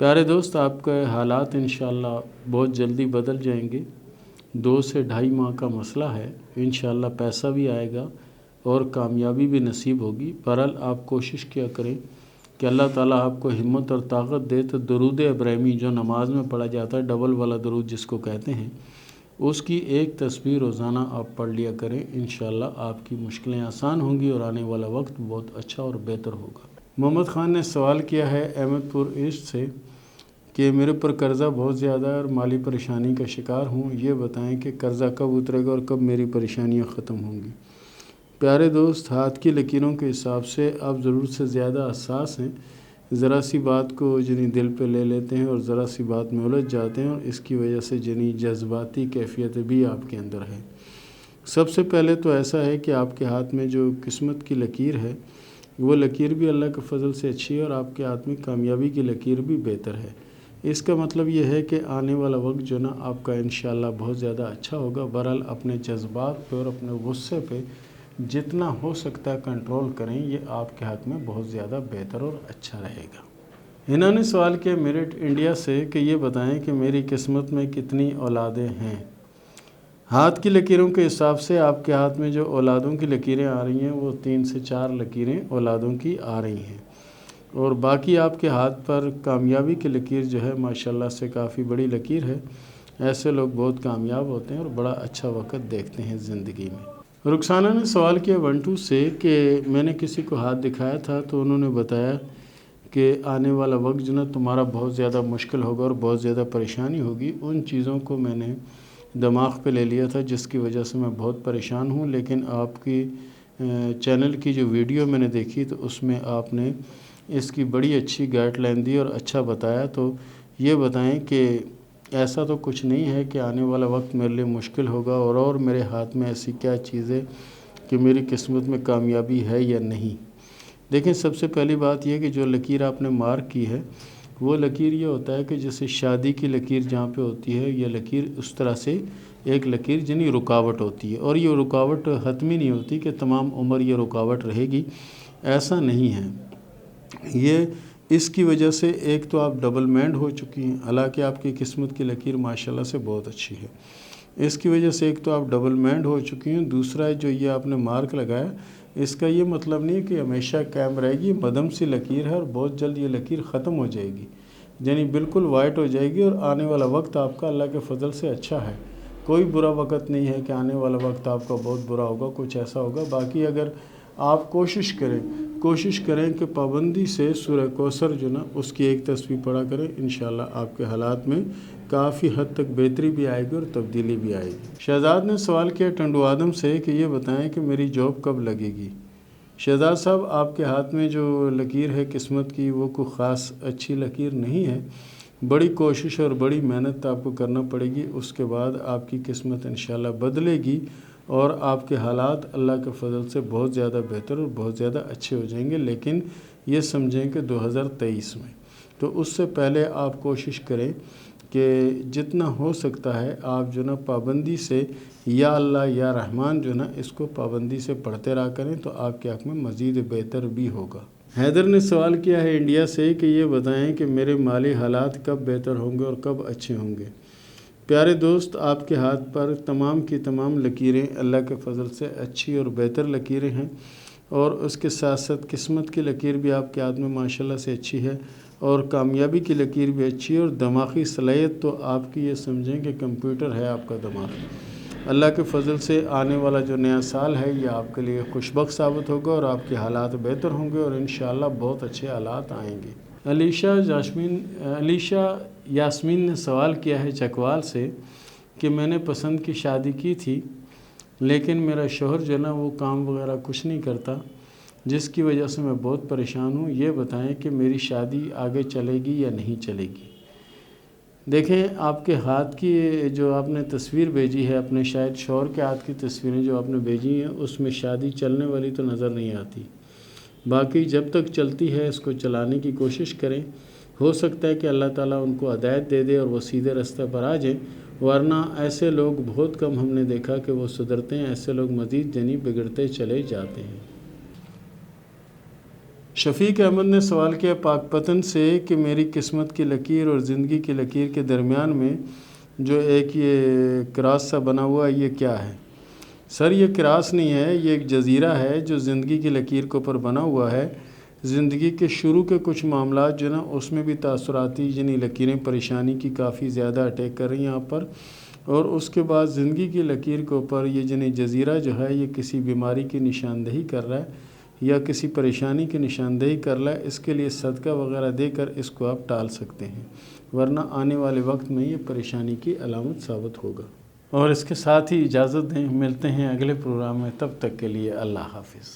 پیارے دوست، آپ کے حالات انشاءاللہ بہت جلدی بدل جائیں گے۔ 2 سے 2.5 ماہ کا مسئلہ ہے، انشاءاللہ پیسہ بھی آئے گا اور کامیابی بھی نصیب ہوگی۔ بہرحال آپ کوشش کیا کریں کہ اللہ تعالیٰ آپ کو ہمت اور طاقت دے تو درود ابراہیمی جو نماز میں پڑھا جاتا ہے، ڈبل والا درود جس کو کہتے ہیں، اس کی ایک تسبیح روزانہ آپ پڑھ لیا کریں۔ انشاءاللہ آپ کی مشکلیں آسان ہوں گی اور آنے والا وقت بہت اچھا اور بہتر ہوگا۔ محمد خان نے سوال کیا ہے احمد پور ایسٹ سے کہ میرے پر قرضہ بہت زیادہ ہے اور مالی پریشانی کا شکار ہوں، یہ بتائیں کہ قرضہ کب اترے گا اور کب میری پریشانیاں ختم ہوں گی۔ پیارے دوست، ہاتھ کی لکیروں کے حساب سے آپ ضرورت سے زیادہ حساس ہیں، ذرا سی بات کو دل پہ لے لیتے ہیں اور ذرا سی بات میں الجھ جاتے ہیں، اور اس کی وجہ سے جذباتی کیفیت بھی آپ کے اندر ہے۔ سب سے پہلے تو ایسا ہے کہ آپ کے ہاتھ میں جو قسمت کی لکیر ہے وہ لکیر بھی اللہ کے فضل سے اچھی ہے اور آپ کے ہاتھ میں کامیابی کی لکیر بھی بہتر ہے۔ اس کا مطلب یہ ہے کہ آنے والا وقت جو نا آپ کا انشاءاللہ بہت زیادہ اچھا ہوگا۔ بہرحال اپنے جذبات پہ اور اپنے غصے پہ جتنا ہو سکتا ہے کنٹرول کریں، یہ آپ کے حق میں بہت زیادہ بہتر اور اچھا رہے گا۔ انہوں نے سوال کیا میرٹ انڈیا سے کہ یہ بتائیں کہ میری قسمت میں کتنی اولادیں ہیں۔ ہاتھ کی لکیروں کے حساب سے آپ کے ہاتھ میں جو اولادوں کی لکیریں آ رہی ہیں وہ 3 سے 4 لکیریں اولادوں کی آ رہی ہیں، اور باقی آپ کے ہاتھ پر کامیابی کی لکیر جو ہے ماشاءاللہ سے کافی بڑی لکیر ہے۔ ایسے لوگ بہت کامیاب ہوتے ہیں اور بڑا اچھا وقت دیکھتے ہیں زندگی میں۔ رخسانہ نے سوال کیا 1-2 سے کہ میں نے کسی کو ہاتھ دکھایا تھا تو انہوں نے بتایا کہ آنے والا وقت جو نا تمہارا بہت زیادہ مشکل ہوگا اور بہت زیادہ پریشانی ہوگی۔ ان چیزوں کو میں نے دماغ پہ لے لیا تھا جس کی وجہ سے میں بہت پریشان ہوں، لیکن آپ کی چینل کی جو ویڈیو میں نے دیکھی تو اس میں آپ نے اس کی بڑی اچھی گائیڈ لائن دی اور اچھا بتایا۔ تو یہ بتائیں کہ ایسا تو کچھ نہیں ہے کہ آنے والا وقت میرے لیے مشکل ہوگا، اور میرے ہاتھ میں ایسی کیا چیز ہے کہ میری قسمت میں کامیابی ہے یا نہیں۔ دیکھیں، سب سے پہلی بات یہ کہ جو لکیر آپ نے مارک کی ہے وہ لکیر یہ ہوتا ہے کہ جیسے شادی کی لکیر جہاں پہ ہوتی ہے، یہ لکیر اس طرح سے ایک لکیر رکاوٹ ہوتی ہے، اور یہ رکاوٹ حتمی نہیں ہوتی کہ تمام عمر یہ رکاوٹ رہے گی، ایسا نہیں ہے۔ یہ اس کی وجہ سے ایک تو آپ ڈبل مینڈ ہو چکی ہیں، حالانکہ آپ کی قسمت کی لکیر ماشاءاللہ سے بہت اچھی ہے۔ اس کی وجہ سے ایک تو آپ ڈبل مینڈ ہو چکی ہیں، دوسرا جو یہ آپ نے مارک لگایا اس کا یہ مطلب نہیں ہے کہ ہمیشہ قائم رہے گی، مدھم سی لکیر ہے اور بہت جلد یہ لکیر ختم ہو جائے گی، بالکل وائٹ ہو جائے گی، اور آنے والا وقت آپ کا اللہ کے فضل سے اچھا ہے۔ کوئی برا وقت نہیں ہے کہ آنے والا وقت آپ کا بہت برا ہوگا، کچھ ایسا ہوگا۔ باقی اگر آپ کوشش کریں کہ پابندی سے سورہ کوثر جو نا اس کی ایک تسبیح پڑھا کریں، انشاءاللہ آپ کے حالات میں کافی حد تک بہتری بھی آئے گی اور تبدیلی بھی آئے گی۔ شہزاد نے سوال کیا ٹنڈو آدم سے کہ یہ بتائیں کہ میری جاب کب لگے گی۔ شہزاد صاحب، آپ کے ہاتھ میں جو لکیر ہے قسمت کی وہ کوئی خاص اچھی لکیر نہیں ہے، بڑی کوشش اور بڑی محنت آپ کو کرنا پڑے گی، اس کے بعد آپ کی قسمت انشاءاللہ بدلے گی اور آپ کے حالات اللہ کے فضل سے بہت زیادہ بہتر اور بہت زیادہ اچھے ہو جائیں گے، لیکن یہ سمجھیں کہ 2023 میں۔ تو اس سے پہلے آپ کوشش کریں کہ جتنا ہو سکتا ہے آپ جو نا پابندی سے یا اللہ یا رحمان جو نا اس کو پابندی سے پڑھتے رہا کریں، تو آپ کے حق میں مزید بہتر بھی ہوگا۔ حیدر نے سوال کیا ہے انڈیا سے کہ یہ بتائیں کہ میرے مالی حالات کب بہتر ہوں گے اور کب اچھے ہوں گے۔ پیارے دوست، آپ کے ہاتھ پر تمام کی تمام لکیریں اللہ کے فضل سے اچھی اور بہتر لکیریں ہیں، اور اس کے ساتھ ساتھ قسمت کی لکیر بھی آپ کے ہاتھ میں ماشاءاللہ سے اچھی ہے، اور کامیابی کی لکیر بھی اچھی ہے، اور دماغی صلاحیت تو آپ کی یہ سمجھیں کہ کمپیوٹر ہے آپ کا دماغ۔ اللہ کے فضل سے آنے والا جو نیا سال ہے یہ آپ کے لیے خوشبخت ثابت ہوگا اور آپ کے حالات بہتر ہوں گے اور انشاءاللہ بہت اچھے حالات آئیں گے۔ علیشہ یاسمین نے سوال کیا ہے چکوال سے کہ میں نے پسند کی شادی کی تھی، لیکن میرا شوہر جو نا وہ کام وغیرہ کچھ نہیں کرتا، جس کی وجہ سے میں بہت پریشان ہوں، یہ بتائیں کہ میری شادی آگے چلے گی یا نہیں چلے گی۔ دیکھیں، آپ کے ہاتھ کی جو آپ نے تصویر بھیجی ہے، اپنے شاید شوہر کے ہاتھ کی تصویریں جو آپ نے بھیجی ہیں، اس میں شادی چلنے والی تو نظر نہیں آتی۔ باقی جب تک چلتی ہے اس کو چلانے کی کوشش کریں، ہو سکتا ہے کہ اللہ تعالیٰ ان کو ہدایت دے دے اور وہ سیدھے راستے پر آ جائیں، ورنہ ایسے لوگ بہت کم ہم نے دیکھا کہ وہ سدھرتے ہیں، ایسے لوگ مزید بگڑتے چلے جاتے ہیں۔ شفیق احمد نے سوال کیا پاک پتن سے کہ میری قسمت کی لکیر اور زندگی کی لکیر کے درمیان میں جو ایک یہ کراس سا بنا ہوا ہے، یہ کیا ہے؟ سر یہ کراس نہیں ہے، یہ ایک جزیرہ ہے جو زندگی کی لکیر کے اوپر بنا ہوا ہے۔ زندگی کے شروع کے کچھ معاملات جو نا اس میں بھی تاثراتی یعنی لکیریں پریشانی کی کافی زیادہ اٹیک کر رہی ہیں یہاں پر، اور اس کے بعد زندگی کی لکیر کے اوپر یہ جنہیں جزیرہ جو ہے یہ کسی بیماری کی نشاندہی کر رہا ہے یا کسی پریشانی کی نشاندہی کر رہا ہے۔ اس کے لیے صدقہ وغیرہ دے کر اس کو آپ ٹال سکتے ہیں، ورنہ آنے والے وقت میں یہ پریشانی کی علامت ثابت ہوگا۔ اور اس کے ساتھ ہی اجازت دیں، ملتے ہیں اگلے پروگرام میں، تب تک کے لیے اللہ حافظ۔